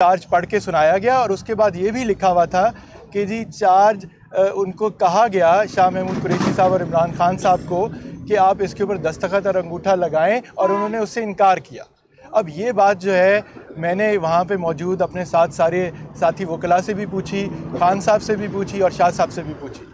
Charge पढ़ के सुनाया गया और उसके बाद ये भी लिखा हुआ था कि जी चार्ज उनको कहा गया शाह महमूद कुरैशी साहब और इमरान खान साहब को कि आप इसके ऊपर दस्तखत और अंगूठा लगाएं और उन्होंने उससे इनकार किया। अब ये बात जो है मैंने वहाँ पे मौजूद अपने साथ सारे साथी वकला से भी पूछी, खान साहब से भी पूछी और शाह साहब से भी पूछी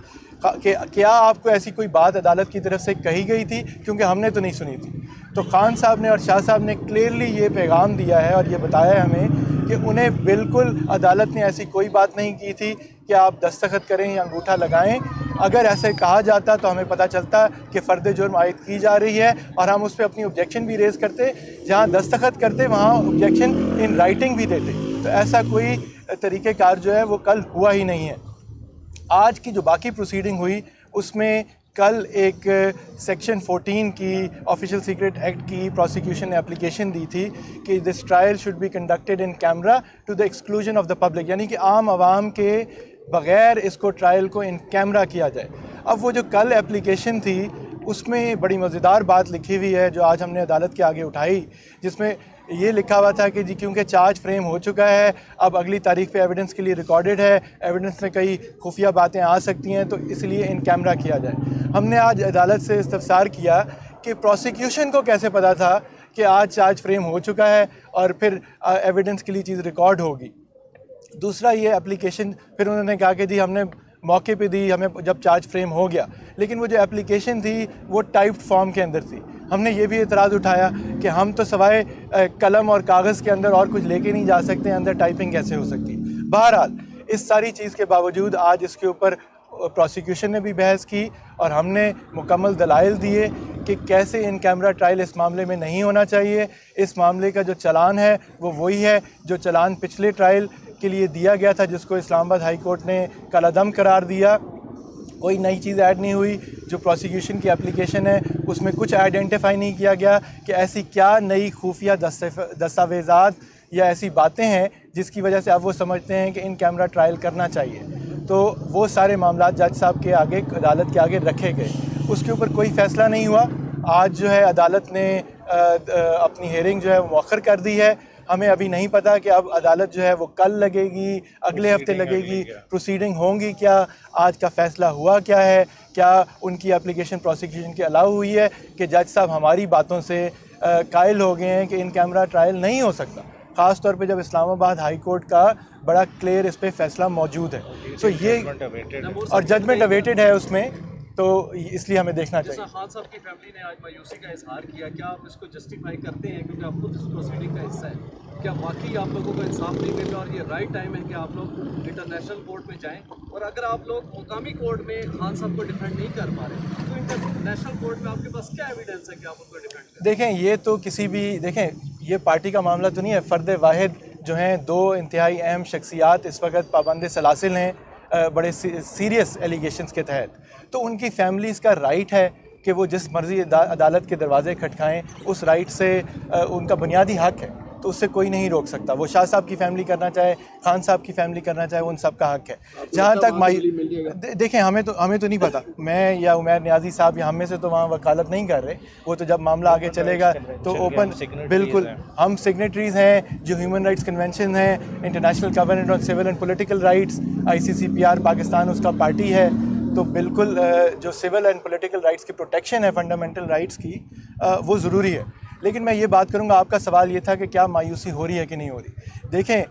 कि क्या आपको ऐसी कोई बात अदालत की तरफ से कही गई थी, क्योंकि हमने तो नहीं सुनी थी। तो खान साहब ने और शाह साहब ने क्लियरली ये पैगाम दिया है और ये बताया हमें कि उन्हें बिल्कुल अदालत ने ऐसी कोई बात नहीं की थी कि आप दस्तखत करें या अंगूठा लगाएं। अगर ऐसे कहा जाता तो हमें पता चलता कि फ़र्द जुर्म आयद की जा रही है और हम उस पर अपनी ऑब्जेक्शन भी रेज़ करते, जहां दस्तखत करते वहां ऑब्जेक्शन इन राइटिंग भी देते। तो ऐसा कोई तरीक़ेकार जो है वो कल हुआ ही नहीं है। आज की जो बाकी प्रोसीडिंग हुई उसमें कल एक सेक्शन 14 की ऑफिशियल सीक्रेट एक्ट की प्रोसिक्यूशन ने एप्लीकेशन दी थी कि this trial should be conducted in camera to the exclusion of the public, यानी कि आम आवाम के बग़ैर इसको ट्रायल को इन कैमरा किया जाए। अब वो जो कल एप्लीकेशन थी उसमें बड़ी मज़ेदार बात लिखी हुई है जो आज हमने अदालत के आगे उठाई, जिसमें ये लिखा हुआ था कि जी क्योंकि चार्ज फ्रेम हो चुका है, अब अगली तारीख पे एविडेंस के लिए रिकॉर्डेड है, एविडेंस में कई खुफिया बातें आ सकती हैं तो इसलिए इन कैमरा किया जाए। हमने आज अदालत से इस्तफसार किया कि प्रोसिक्यूशन को कैसे पता था कि आज चार्ज फ्रेम हो चुका है और फिर एविडेंस के लिए चीज़ रिकॉर्ड होगी। दूसरा ये एप्लीकेशन फिर उन्होंने कहा कि जी हमने मौके पे दी हमें जब चार्ज फ्रेम हो गया, लेकिन वो जो एप्लीकेशन थी वो टाइप्ड फॉर्म के अंदर थी। हमने ये भी एतराज़ उठाया कि हम तो सवाए कलम और कागज़ के अंदर और कुछ लेके नहीं जा सकते, अंदर टाइपिंग कैसे हो सकती है। बहरहाल इस सारी चीज़ के बावजूद आज इसके ऊपर प्रोसिक्यूशन ने भी बहस की और हमने मुकम्मल दलाइल दिए कि कैसे इन कैमरा ट्रायल इस मामले में नहीं होना चाहिए। इस मामले का जो चलान है वो वही है जो चलान पिछले ट्रायल के लिए दिया गया था, जिसको इस्लामाबाद हाई कोर्ट ने कलादम करार दिया। कोई नई चीज़ ऐड नहीं हुई। जो प्रोसिक्यूशन की एप्लीकेशन है उसमें कुछ आइडेंटिफाई नहीं किया गया कि ऐसी क्या नई खुफिया दस्तावेज़ात या ऐसी बातें हैं जिसकी वजह से अब वो समझते हैं कि इन कैमरा ट्रायल करना चाहिए। तो वो सारे मामला जज साहब के आगे अदालत के आगे रखे गए, उसके ऊपर कोई फ़ैसला नहीं हुआ। आज जो है अदालत ने अपनी हेयरिंग जो है वो मौखर कर दी है। हमें अभी नहीं पता कि अब अदालत जो है वो कल लगेगी, अगले हफ्ते लगेगी, प्रोसीडिंग होंगी क्या, आज का फ़ैसला हुआ क्या है, क्या उनकी एप्लीकेशन प्रोसिक्यूशन की अलाउ हुई है कि जज साहब हमारी बातों से कायल हो गए हैं कि इन कैमरा ट्रायल नहीं हो सकता, ख़ास तौर पे जब इस्लामाबाद हाई कोर्ट का बड़ा क्लियर इस पर फैसला मौजूद है। सो ये और जजमेंट अवेटेड है उसमें, तो इसलिए हमें देखना चाहिए। खान साहब की फैमिली ने आज मायूसी का इजहार किया, क्या आप इसको जस्टिफाई करते हैं क्योंकि आप खुद इस प्रोसीडिंग का हिस्सा है? क्या वाकई आप लोगों को इंसाफ नहीं मिल रहा और ये राइट टाइम है कि आप लोग इंटरनेशनल कोर्ट में जाएं? और अगर आप लोग मुकामी कोर्ट में खान साहब को डिफेंड नहीं कर पा रहे तो इंटरनेशनल कोर्ट में आपके पास क्या एविडेंस है कि आप उनको डिफेंड करें? देखें ये तो किसी भी ये पार्टी का मामला तो नहीं है। फ़र्द वाहिद जो हैं दो इंतहाई अहम शख्सियात इस वक्त पाबंद सलासिल हैं बड़े सीरियस एलिगेशंस के तहत, तो उनकी फैमिलीज़ का राइट है कि वो जिस मर्ज़ी अदालत के दरवाजे खटखाएं, उस राइट से उनका बुनियादी हक़ है, तो उससे कोई नहीं रोक सकता। वो शाह साहब की फैमिली करना चाहे, खान साहब की फैमिली करना चाहे, उन सब का हक़ है। जहाँ तक देखें हमें तो नहीं पता, मैं या उमैर नियाज़ी साहब या हम में से तो वहाँ वकालत नहीं कर रहे। वो तो जब मामला आगे चलेगा तो ओपन, बिल्कुल हम सिग्नेटरीज़ हैं जो ह्यूमन राइट्स कन्वेंशन है, international covenant on civil and political rights, ICCPR Pakistan उसका पार्टी है, तो बिल्कुल जो सिविल एंड पॉलिटिकल राइट्स की प्रोटेक्शन है, फंडामेंटल राइट्स की, वो ज़रूरी है। लेकिन मैं ये बात करूँगा, आपका सवाल ये था कि क्या मायूसी हो रही है कि नहीं हो रही। देखें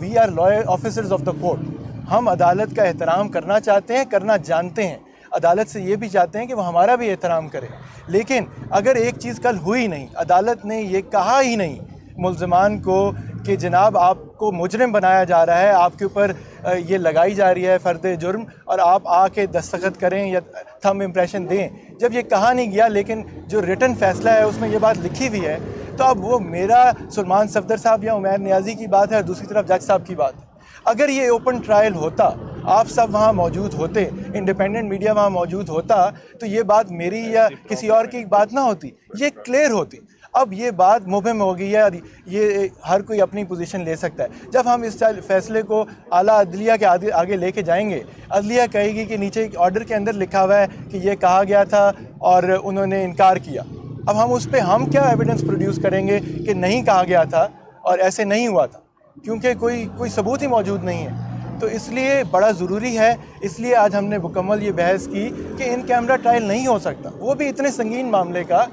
we are lawyer officers of the court. हम अदालत का एहतराम करना चाहते हैं, करना जानते हैं, अदालत से ये भी चाहते हैं कि वो हमारा भी एहतराम करे। लेकिन अगर एक चीज़ कल हुई नहीं, अदालत ने ये कहा ही नहीं मुल्ज़िमान को कि जनाब आपको मुजरिम बनाया जा रहा है, आपके ऊपर ये लगाई जा रही है फ़र्द जुर्म और आप आके दस्तखत करें या थंब इम्प्रेशन दें, जब ये कहा नहीं गया लेकिन जो रिटन फ़ैसला है उसमें ये बात लिखी हुई है, तो अब वो मेरा सुलेमान सफदर साहब या उमैर नियाज़ी की बात है और दूसरी तरफ जज साहब की बात है। अगर ये ओपन ट्रायल होता, आप सब वहाँ मौजूद होते, इंडिपेंडेंट मीडिया वहाँ मौजूद होता, तो ये बात मेरी या किसी और की बात ना होती, ये क्लियर होती। अब ये बात मुबहम हो गई है और ये हर कोई अपनी पोजीशन ले सकता है। जब हम इस फैसले को आला अदलिया के आगे लेके जाएंगे, अदलिया कहेगी कि नीचे ऑर्डर के अंदर लिखा हुआ है कि ये कहा गया था और उन्होंने इनकार किया। अब हम उस पर क्या एविडेंस प्रोड्यूस करेंगे कि नहीं कहा गया था और ऐसे नहीं हुआ था, क्योंकि कोई सबूत ही मौजूद नहीं है। तो इसलिए बड़ा ज़रूरी है, इसलिए आज हमने मुकम्मल ये बहस की कि इन कैमरा ट्रायल नहीं हो सकता, वो भी इतने संगीन मामले का।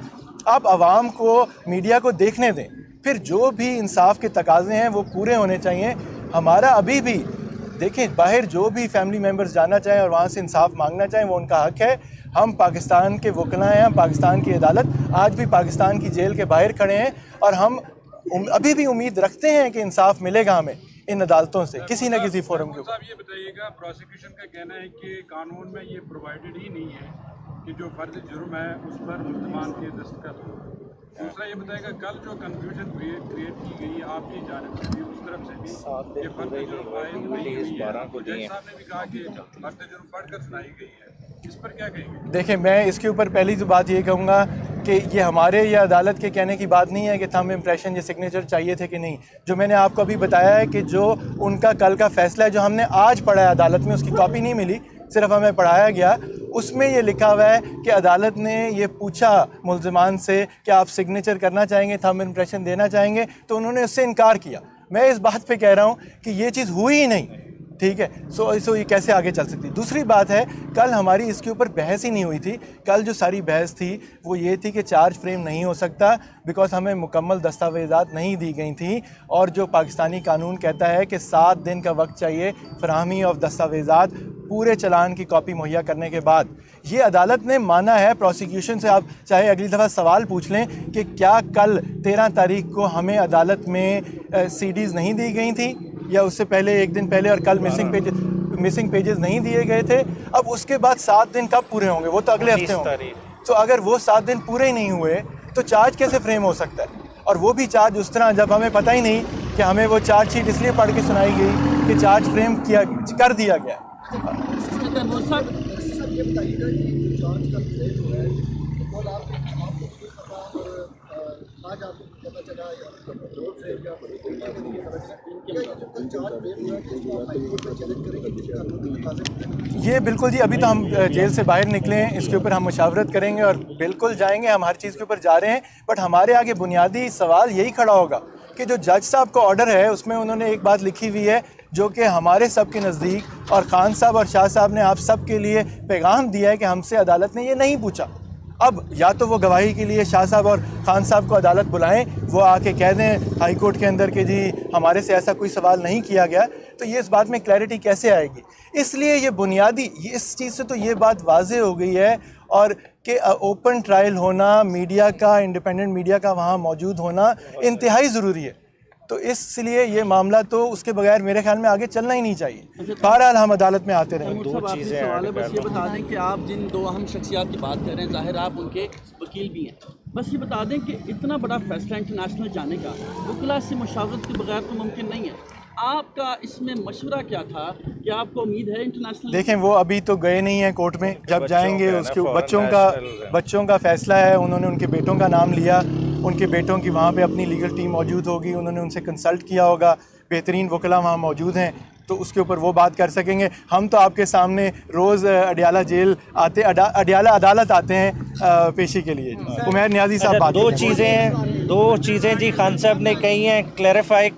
आप आवाम को, मीडिया को देखने दें, फिर जो भी इंसाफ के तकाज़े हैं वो पूरे होने चाहिए। हमारा अभी भी देखें, बाहर जो भी फैमिली मेम्बर्स जाना चाहें और वहाँ से इंसाफ मांगना चाहें, वो उनका हक़ है। हम पाकिस्तान के वकला हैं, हम पाकिस्तान की अदालत आज भी पाकिस्तान की जेल के बाहर खड़े हैं, और हम अभी भी उम्मीद रखते हैं कि इंसाफ मिलेगा हमें इन अदालतों से किसी न किसी फोरम के ऊपर। ये बताइएगा, प्रोसिक्यूशन का कहना है कि कानून में ये प्रोवाइडेड ही नहीं है कि जो फर्द जुर्म है उस पर मुल्ज़मान के दस्तखत हो। दूसरा ये बताएगा, कल जो कन्फ्यूजन क्रिएट की गई है आपकी जानिब से भी, उस तरफ से भी, कि फर्द जुर्म आयद नहीं हुई है, जज साहब ने भी कहा कि फर्द जुर्म पढ़कर सुनाई गई है, इस पर क्या कहेंगे? देखिए, मैं इसके ऊपर पहली तो बात ये कहूँगा कि ये हमारे या अदालत के कहने की बात नहीं है कि थंब इम्प्रेशन या सिग्नेचर चाहिए थे कि नहीं। जो मैंने आपको अभी बताया है कि जो उनका कल का फैसला है, जो हमने आज पढ़ा है अदालत में, उसकी कॉपी नहीं मिली, सिर्फ हमें पढ़ाया गया, उसमें ये लिखा हुआ है कि अदालत ने ये पूछा मुल्ज़िमान से कि आप सिग्नेचर करना चाहेंगे, थंब इम्प्रेशन देना चाहेंगे, तो उन्होंने उससे इनकार किया। मैं इस बात पे कह रहा हूँ कि ये चीज़ हुई ही नहीं, ठीक है। सो ये कैसे आगे चल सकती। दूसरी बात है, कल हमारी इसके ऊपर बहस ही नहीं हुई थी। कल जो सारी बहस थी वो ये थी कि चार्ज फ्रेम नहीं हो सकता, बिकॉज हमें मुकम्मल दस्तावेज़ात नहीं दी गई थी, और जो पाकिस्तानी कानून कहता है कि 7 दिन का वक्त चाहिए फराहमी ऑफ दस्तावेज़ात पूरे चलान की कॉपी मुहैया करने के बाद। ये अदालत ने माना है। प्रोसिक्यूशन से आप चाहे अगली दफ़ा सवाल पूछ लें कि क्या कल 13 तारीख को हमें अदालत में CDs नहीं दी गई थी, या उससे पहले, एक दिन पहले, और कल मिसिंग पेजेस नहीं दिए गए थे। अब उसके बाद 7 दिन कब पूरे होंगे? वो तो अगले हफ्ते होंगे। तो अगर वो 7 दिन पूरे ही नहीं हुए तो चार्ज कैसे फ्रेम हो सकता है? और वो भी चार्ज उस तरह, जब हमें पता ही नहीं कि हमें वो चार्जशीट इसलिए पढ़ के सुनाई गई कि चार्ज फ्रेम कर दिया गया। ये बिल्कुल जी, अभी तो हम जेल से बाहर निकले हैं, इसके ऊपर हम मुशावरत करेंगे और बिल्कुल जाएंगे। हम हर चीज़ के ऊपर जा रहे हैं, बट हमारे आगे बुनियादी सवाल यही खड़ा होगा कि जो जज साहब का ऑर्डर है उसमें उन्होंने एक बात लिखी हुई है जो कि हमारे सब के नज़दीक, और खान साहब और शाह साहब ने आप सब के लिए पैगाम दिया है कि हमसे अदालत ने ये नहीं पूछा। अब या तो वो गवाही के लिए शाह साहब और खान साहब को अदालत बुलाएं, वो आके कह दें हाई कोर्ट के अंदर कि जी हमारे से ऐसा कोई सवाल नहीं किया गया, तो ये इस बात में क्लैरिटी कैसे आएगी। इसलिए ये बुनियादी, इस चीज़ से तो ये बात वाज़े हो गई है, और कि ओपन ट्रायल होना, मीडिया का, इंडिपेंडेंट मीडिया का वहाँ मौजूद होना इंतहाई ज़रूरी है। तो इसलिए ये मामला तो उसके बगैर मेरे ख्याल में आगे चलना ही नहीं चाहिए। बहरहाल हम अदालत में आते रहेंगे। दो चीज़ें सवाल है, बस ये बता दें कि आप जिन दो अहम शख्सियात की बात कर रहे हैं, ज़ाहिर आप उनके वकील भी हैं, बस ये बता दें कि इतना बड़ा फैसला इंटरनेशनल जाने का वकला से मुशावरत के बगैर तो मुमकिन नहीं है। आपका इसमें मशवरा क्या था कि आपको उम्मीद है इंटरनेशनल? देखें, वो अभी तो गए नहीं हैं कोर्ट में, जब जाएंगे उसके बच्चों का फैसला है। उन्होंने उनके बेटों का नाम लिया, उनके बेटों की वहाँ पे अपनी लीगल टीम मौजूद होगी, उन्होंने उनसे कंसल्ट किया होगा, बेहतरीन वकला वहाँ मौजूद हैं, तो उसके ऊपर वो बात कर सकेंगे। हम तो आपके सामने रोज़ अडियाला जेल आते, अडियाला अदालत आते हैं पेशी के लिए। उमैर नियाज़ी साहब, दो चीज़ें जी खान साहब ने कही हैं, क्लैरिफाई